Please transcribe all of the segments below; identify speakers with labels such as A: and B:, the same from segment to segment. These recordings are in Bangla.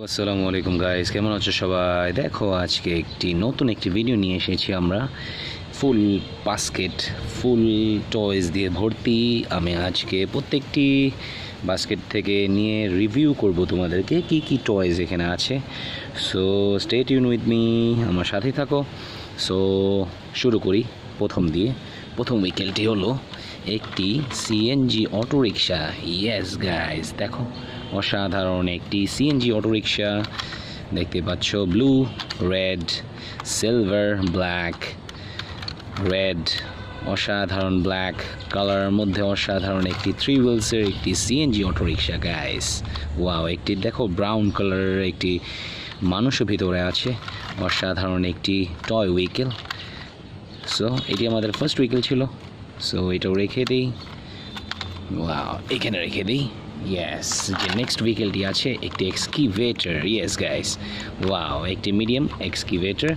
A: আসসালামু আলাইকুম গাইস, কেমন আছো সবাই? দেখো আজকে নতুন একটি ভিডিও নিয়ে এসেছি আমরা। ফুল বাস্কেট, ফুল টয়েস দিয়ে ভর্তি। আমি আজকে প্রত্যেকটি বাস্কেট থেকে নিয়ে রিভিউ করব তোমাদেরকে কি কি টয়েস এখানে আছে। So stay tune with me, আমার সাথেই থাকো। সো শুরু করি প্রথম উইকেলটি হলো একটি সিএনজি অটোরিকশা। ইয়েস গাইস, দেখো অসাধারণ একটি সিএনজি অটোরিকশা দেখতে পাচ্ছ। Blue, red, silver, black, red, অসাধারণ ব্ল্যাক কালারের মধ্যে অসাধারণ একটি 3 হুইলসের একটি সিএনজি অটোরিকশা গাইস। ওয়াও, একটি দেখো ব্রাউন কালারের একটি মানুষের ভিতরে আছে। অসাধারণ একটি টয় উইকেল। সো এটি আমাদের ফার্স্ট উইকেল ছিল। সো এটাও রেখে দিই। ওয়াও, এখানে রেখে দিই। ইয়েস, যে নেক্সট ভেহিকেলটি আছে একটি এক্সকিভেটর। ইয়েস গাইস, ওয়াও, একটি মিডিয়াম এক্সকিভেটর।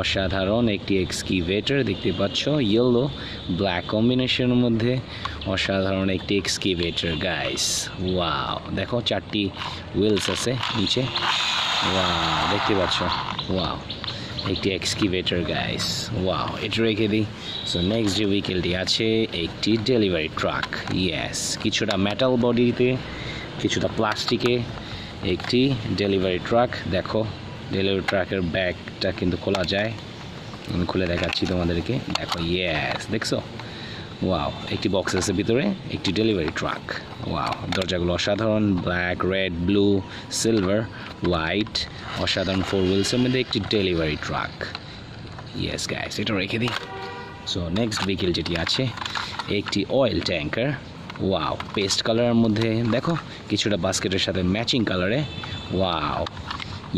A: অসাধারণ একটি এক্সকিভেটর দেখতে পাচ্ছ, ইয়েলো ব্ল্যাক কম্বিনেশনের মধ্যে অসাধারণ একটি এক্সকিভেটর গাইস। ওয়াও, দেখো 4টি হুইলস আছে নিচে। ওয়াও, দেখতে পাচ্ছ। ওয়াও, একটি এক্সকিভেটর গাইস। ওয়াও, এটা রেখে দিই। সো নেক্সট যে ভেহিকেলটি আছে একটি ডেলিভারি ট্রাক। ইয়েস, কিছুটা মেটাল বডিতে কিছুটা প্লাস্টিকে একটি ডেলিভারি ট্রাক। দেখো ডেলিভারি ট্রাকের ব্যাগটা কিন্তু খোলা যায়। আমি খুলে দেখাচ্ছি তোমাদেরকে। দেখো, ইয়েস, দেখছো? ওয়াও, একটি বক্স আছে ভিতরে, একটি ডেলিভারি ট্রাক। ওয়াও, দরজাগুলো অসাধারণ, black, red, blue, silver, white, অসাধারণ 4 হুইলসের মধ্যে একটি ডেলিভারি ট্রাক। ইয়েস গাইস, এটা রেখে দিই। সো নেক্সট ভেহিকেল যেটি আছে একটি অয়েল ট্যাঙ্কার। ওয়াও, পেস্ট কালারের মধ্যে দেখো কিছুটা বাস্কেটের সাথে ম্যাচিং কালারে। ওয়াও,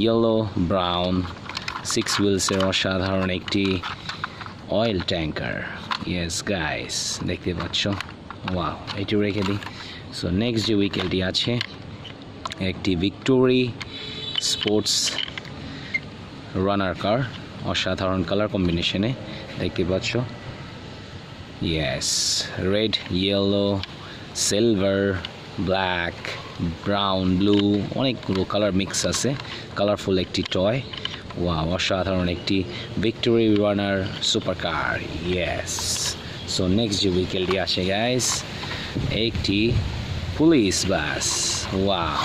A: ইয়েলো, ব্রাউন, 6 হুইলসের অসাধারণ একটি অয়েল ট্যাঙ্কার। ইয়েস গাইস, দেখতে পাচ্ছ। ওয়াও, এটি রেখে দিই। সো নেক্সট যে উইকেলটি আছে একটি ভিক্টোরি স্পোর্টস রানার কার। অসাধারণ কালার কম্বিনেশনে দেখতে পাচ্ছ। Yes, red, yellow, silver, black, brown, blue, অনেকগুলো কালার মিক্স আছে। কালারফুল একটি টয়। ওয়াও, অসাধারণ একটি victory runner super car. Yes. So next যে উইকেলটি আছে গাইস একটি পুলিশ বাস। ওয়াও,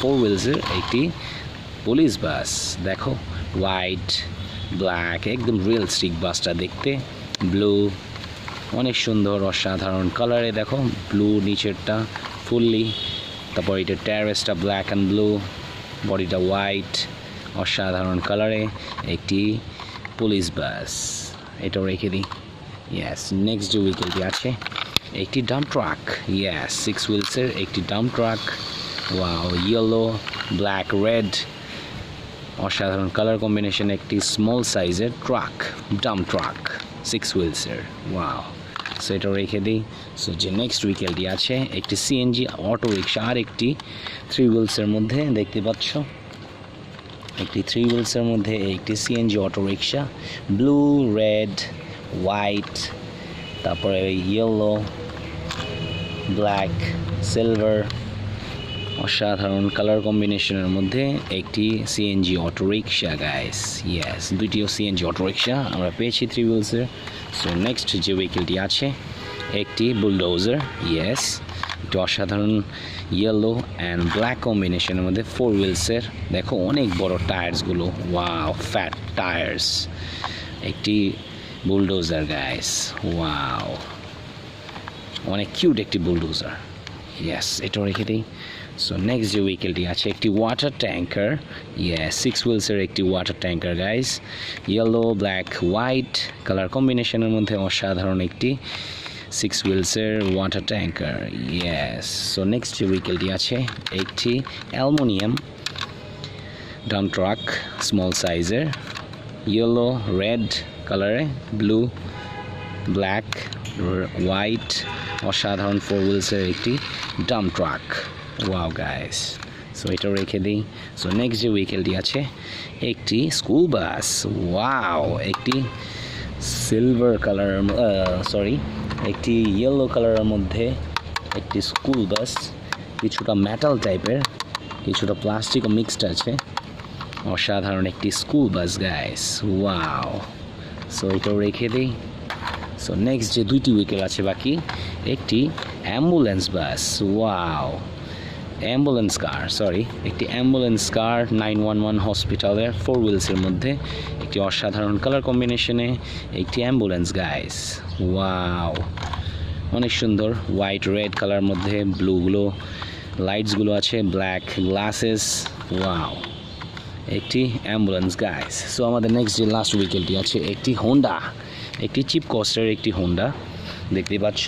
A: 4 হুইলসের একটি পুলিশ বাস। দেখো হোয়াইট, ব্ল্যাক, একদম রিয়েলিস্টিক বাসটা দেখতে। ব্লু, অনেক সুন্দর অসাধারণ কালারে। দেখো ব্লু নিচেরটা ফুললি, তারপর এটা ট্যারেসটা ব্ল্যাক অ্যান্ড ব্লু, বডিটা হোয়াইট, অসাধারণ কালারে একটি পুলিশ বাস। এটাও রেখে দিই। ইয়েস, নেক্সট যে উইকেলটি আছে একটি ডাম্প ট্রাক। ইয়েস, 6 হুইলসের একটি dump truck. Wow, yellow, black, red, অসাধারণ কালার কম্বিনেশন একটি স্মল সাইজের ট্রাক, ডাম্প ট্রাক 6 হুইলসের। ওয়াও, সো এটা রেখে দিই। সো যে নেক্সট উইকেলটি আছে একটি সিএনজি অটো রিক্সা, আর একটি 3 হুইলসের মধ্যে দেখতে পাচ্ছ। একটি 3 হুইলসের মধ্যে একটি CNG auto rickshaw. Blue, red, white, তারপরে ইয়েলো, ব্ল্যাক, সিলভার, অসাধারণ কালার কম্বিনেশনের মধ্যে একটি CNG auto rickshaw guys. Yes, দুইটিও সিএনজি অটো রিক্সা আমরা পেয়েছি 3 হুইলসের। সো নেক্সট যে ভেহিকেলটি আছে একটি বুলডোজার। ইয়েস, একটি অসাধারণ ইয়েলো অ্যান্ড ব্ল্যাক কম্বিনেশনের মধ্যে 4 হুইলসের। দেখো অনেক বড় টায়ার্সগুলো। ওয়াও, ফ্যাট টায়ার্স একটি বুলডোজার গাইস। ওয়াও, অনেক কিউট একটি বুলডোজার। ইয়েস, এটাও রেখে দিই। সো নেক্সট যে উইকেলটি আছে একটি ওয়াটার ট্যাঙ্কার। ইয়েস, 6 হুইলসের একটি water tanker guys. Yellow, black, white colour কম্বিনেশনের মধ্যে অসাধারণ একটি 6 হুইলসের water tanker. Yes. So next যে উইকেলটি আছে একটি অ্যালুমিনিয়াম ডাম্প ট্রাক, স্মল সাইজের, ইয়েলো, রেড কালারে, ব্লু, ব্ল্যাক, হোয়াইট, অসাধারণ 4 হুইলসের একটি dump truck. Wow guys, so এটা রেখে দিই। সো নেক্সট যে উইকেলটি আছে একটি স্কুল বাস। ওয়াও, একটি সিলভার কালার, একটি ইয়েলো কালারের মধ্যে একটি স্কুল বাস, কিছুটা মেটাল টাইপের। কিছুটা প্লাস্টিকও মিক্সড আছে। অসাধারণ একটি স্কুল বাস গাইস, ওয়াও। সো এটাও রেখে দিই। সো নেক্সট যে দুইটি উইকেল আছে বাকি, একটি অ্যাম্বুলেন্স বাস, ওয়াও, অ্যাম্বুলেন্স কার, একটি অ্যাম্বুলেন্স কার 911 হসপিটালের 4 হুইলসের মধ্যে একটি অসাধারণ কালার কম্বিনেশনে একটি অ্যাম্বুলেন্স গাইস, ওয়াও, অনেক সুন্দর। হোয়াইট রেড কালার মধ্যে ব্লুগুলো লাইটসগুলো আছে, ব্ল্যাক গ্লাসেস, ওয়াও, একটি অ্যাম্বুলেন্স গাইস। সো আমাদের নেক্সট যে লাস্ট উইকেলটি আছে একটি হোন্ডা, একটি চিপ কস্টের একটি হোন্ডা, দেখতে পাচ্ছ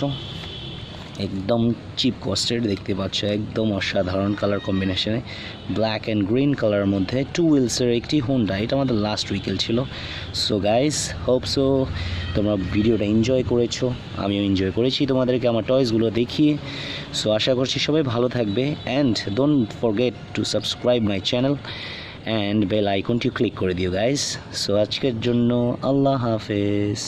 A: একদম চিপ কস্টের, দেখতে পাচ্ছ একদম অসাধারণ কালার কম্বিনেশনে ব্ল্যাক অ্যান্ড গ্রিন কালারের মধ্যে 2 হুইলসের একটি হোন্ডা। এটা আমাদের লাস্ট উইকেল ছিল। সো গাইস, হোপ সো তোমরা ভিডিওটা এনজয় করেছো, আমিও এনজয় করেছি তোমাদেরকে আমার টয়েসগুলো দেখিয়ে। সো আশা করছি সবাই ভালো থাকবে, and don't forget to subscribe my channel and bell আইকনটি ক্লিক করে দিও গাইস। সো আজকের জন্য আল্লাহ হাফেজ।